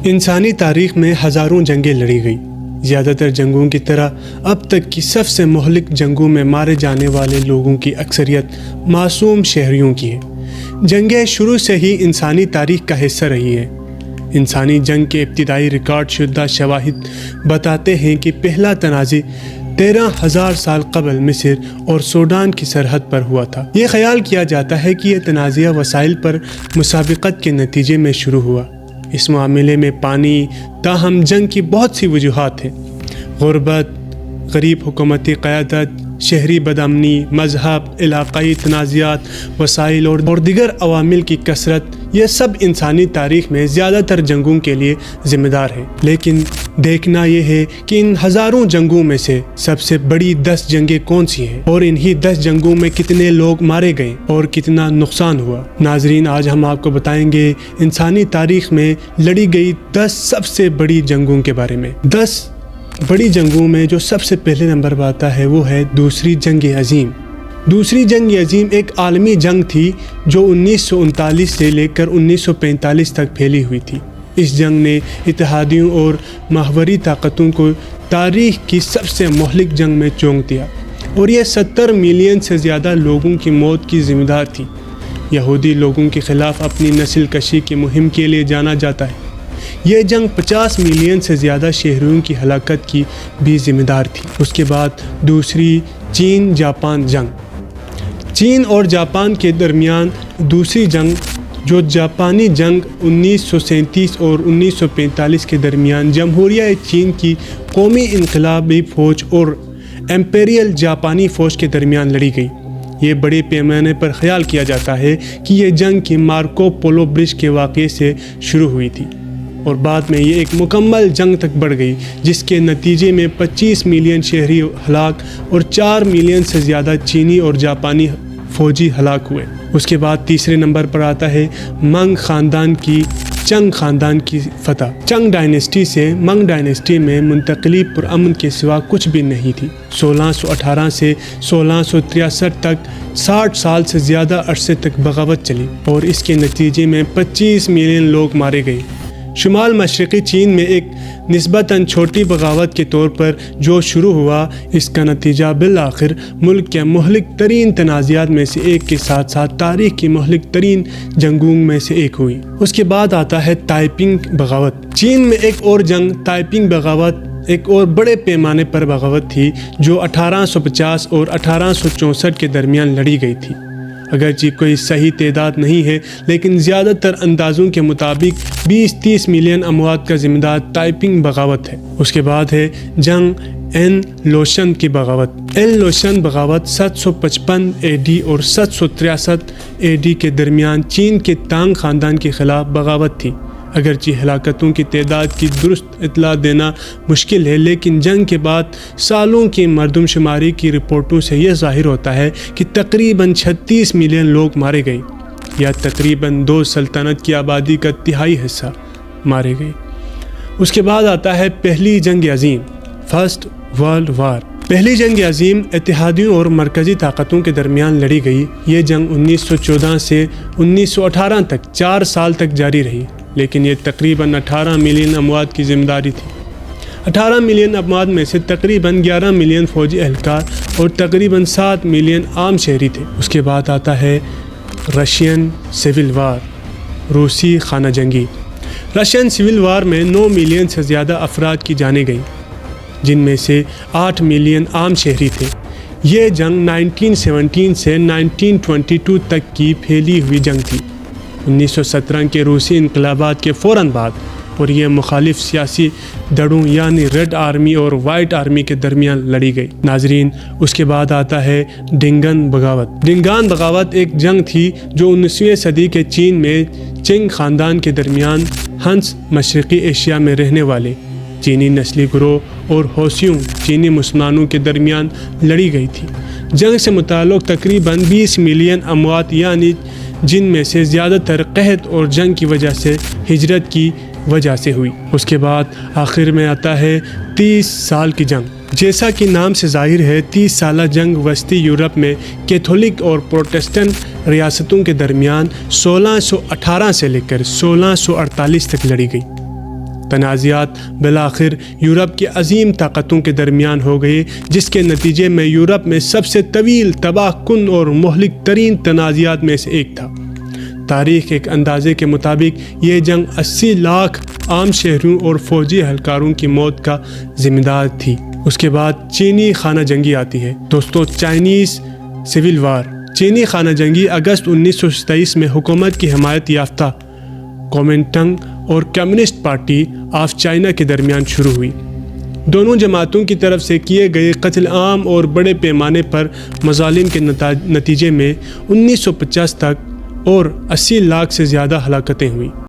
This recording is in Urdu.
انسانی تاریخ میں ہزاروں جنگیں لڑی گئی۔ زیادہ تر جنگوں کی طرح اب تک کی سب سے مہلک جنگوں میں مارے جانے والے لوگوں کی اکثریت معصوم شہریوں کی ہے۔ جنگیں شروع سے ہی انسانی تاریخ کا حصہ رہی ہے۔ انسانی جنگ کے ابتدائی ریکارڈ شدہ شواہد بتاتے ہیں کہ پہلا تنازع 13,000 سال قبل مصر اور سوڈان کی سرحد پر ہوا تھا۔ یہ خیال کیا جاتا ہے کہ یہ تنازع وسائل پر مسابقت کے نتیجے میں شروع ہوا۔ اس معاملے میں پانی، تاہم جنگ کی بہت سی وجوہات ہیں۔ غربت، غریب حکومتی قیادت، شہری بدامنی، مذہب، علاقائی تنازعات، وسائل اور دیگر عوامل کی کثرت، یہ سب انسانی تاریخ میں زیادہ تر جنگوں کے لیے ذمہ دار ہے۔ لیکن دیکھنا یہ ہے کہ ان ہزاروں جنگوں میں سے سب سے بڑی 10 جنگیں کون سی ہیں اور انہی 10 جنگوں میں کتنے لوگ مارے گئے اور کتنا نقصان ہوا۔ ناظرین، آج ہم آپ کو بتائیں گے انسانی تاریخ میں لڑی گئی 10 سب سے بڑی جنگوں کے بارے میں۔ 10 بڑی جنگوں میں جو سب سے پہلے نمبر پر آتا ہے وہ ہے دوسری جنگ عظیم۔ دوسری جنگ عظیم ایک عالمی جنگ تھی جو 1939 سے لے کر 1945 تک پھیلی ہوئی تھی۔ اس جنگ نے اتحادیوں اور محوری طاقتوں کو تاریخ کی سب سے مہلک جنگ میں چونک دیا اور یہ 70 ملین سے زیادہ لوگوں کی موت کی ذمہ دار تھی۔ یہودی لوگوں کے خلاف اپنی نسل کشی کی مہم کے لیے جانا جاتا ہے۔ یہ جنگ 50 ملین سے زیادہ شہریوں کی ہلاکت کی بھی ذمہ دار تھی۔ اس کے بعد دوسری چین جاپان جنگ۔ چین اور جاپان کے درمیان دوسری جنگ، جو جاپانی جنگ 1937 اور 1945 کے درمیان جمہوریہ چین کی قومی انقلابی فوج اور امپیریل جاپانی فوج کے درمیان لڑی گئی۔ یہ بڑے پیمانے پر خیال کیا جاتا ہے کہ یہ جنگ کی مارکو پولو برج کے واقعے سے شروع ہوئی تھی اور بعد میں یہ ایک مکمل جنگ تک بڑھ گئی، جس کے نتیجے میں 25 ملین شہری ہلاک اور 4 ملین سے زیادہ چینی اور جاپانی فوجی ہلاک ہوئے۔ اس کے بعد تیسرے نمبر پر آتا ہے منگ خاندان کی چنگ خاندان کی فتح۔ چنگ ڈائنیسٹی سے منگ ڈائنیسٹی میں منتقلی پرامن کے سوا کچھ بھی نہیں تھی۔ 1618 سے 1663 تک 60 سال سے زیادہ عرصے تک بغاوت چلی اور اس کے نتیجے میں 25 ملین لوگ مارے گئے۔ شمال مشرقی چین میں ایک نسبتاً چھوٹی بغاوت کے طور پر جو شروع ہوا، اس کا نتیجہ بالآخر ملک کے مہلک ترین تنازعات میں سے ایک کے ساتھ ساتھ تاریخ کی مہلک ترین جنگوں میں سے ایک ہوئی۔ اس کے بعد آتا ہے تائپنگ بغاوت۔ چین میں ایک اور جنگ تائپنگ بغاوت ایک اور بڑے پیمانے پر بغاوت تھی جو 1850 اور 1864 کے درمیان لڑی گئی تھی۔ اگرچہ کوئی صحیح تعداد نہیں ہے، لیکن زیادہ تر اندازوں کے مطابق 20-30 ملین اموات کا ذمہ دار تائپنگ بغاوت ہے۔ اس کے بعد ہے جنگ این لوشن کی بغاوت۔ این لوشن بغاوت 755 اے ڈی اور 763 اے ڈی کے درمیان چین کے تانگ خاندان کے خلاف بغاوت تھی۔ اگرچہ ہلاکتوں کی تعداد کی درست اطلاع دینا مشکل ہے، لیکن جنگ کے بعد سالوں کی مردم شماری کی رپورٹوں سے یہ ظاہر ہوتا ہے کہ تقریباً 36 ملین لوگ مارے گئے یا تقریباً 2 سلطنت کی آبادی کا تہائی حصہ مارے گئے۔ اس کے بعد آتا ہے پہلی جنگ عظیم، فرسٹ ورلڈ وار۔ پہلی جنگ عظیم اتحادیوں اور مرکزی طاقتوں کے درمیان لڑی گئی۔ یہ جنگ 1914 سے 1918 تک 4 سال تک جاری رہی، لیکن یہ تقریباً 18 ملین اموات کی ذمہ داری تھی۔ 18 ملین اموات میں سے تقریباً 11 ملین فوجی اہلکار اور تقریباً 7 ملین عام شہری تھے۔ اس کے بعد آتا ہے رشین سول وار، روسی خانہ جنگی۔ رشین سول وار میں 9 ملین سے زیادہ افراد کی جانیں گئیں، جن میں سے 8 ملین عام شہری تھے۔ یہ جنگ 1917 سے 1922 تک کی پھیلی ہوئی جنگ تھی، 1917 کے روسی انقلابات کے فوراً بعد، اور یہ مخالف سیاسی دھڑوں یعنی ریڈ آرمی اور وائٹ آرمی کے درمیان لڑی گئی۔ ناظرین، اس کے بعد آتا ہے ڈنگن بغاوت۔ ڈنگان بغاوت ایک جنگ تھی جو 19ویں صدی کے چین میں چنگ خاندان کے درمیان ہنس مشرقی ایشیا میں رہنے والے چینی نسلی گروہ اور ہوسیوں چینی مسلمانوں کے درمیان لڑی گئی تھی۔ جنگ سے متعلق تقریباً 20 ملین اموات، یعنی جن میں سے زیادہ تر قحط اور جنگ کی وجہ سے ہجرت کی وجہ سے ہوئی۔ اس کے بعد آخر میں آتا ہے 30 سال کی جنگ۔ جیسا کہ نام سے ظاہر ہے، 30 سالہ جنگ وسطی یورپ میں کیتھولک اور پروٹسٹنٹ ریاستوں کے درمیان 1618 سے لے کر 1648 تک لڑی گئی۔ تنازعات بالآخر یورپ کی عظیم طاقتوں کے درمیان ہو گئے، جس کے نتیجے میں یورپ میں سب سے طویل، تباہ کن اور مہلک ترین تنازعات میں سے ایک تھا۔ تاریخ ایک اندازے کے مطابق یہ جنگ 80 لاکھ عام شہریوں اور فوجی اہلکاروں کی موت کا ذمہ دار تھی۔ اس کے بعد چینی خانہ جنگی آتی ہے۔ دوستو، چائنیز سول وار، چینی خانہ جنگی اگست 1927 میں حکومت کی حمایت یافتہ کومنٹنگ اور کمیونسٹ پارٹی آف چائنا کے درمیان شروع ہوئی۔ دونوں جماعتوں کی طرف سے کیے گئے قتل عام اور بڑے پیمانے پر مظالم کے نتیجے میں 1950 تک اور 80 لاکھ سے زیادہ ہلاکتیں ہوئیں۔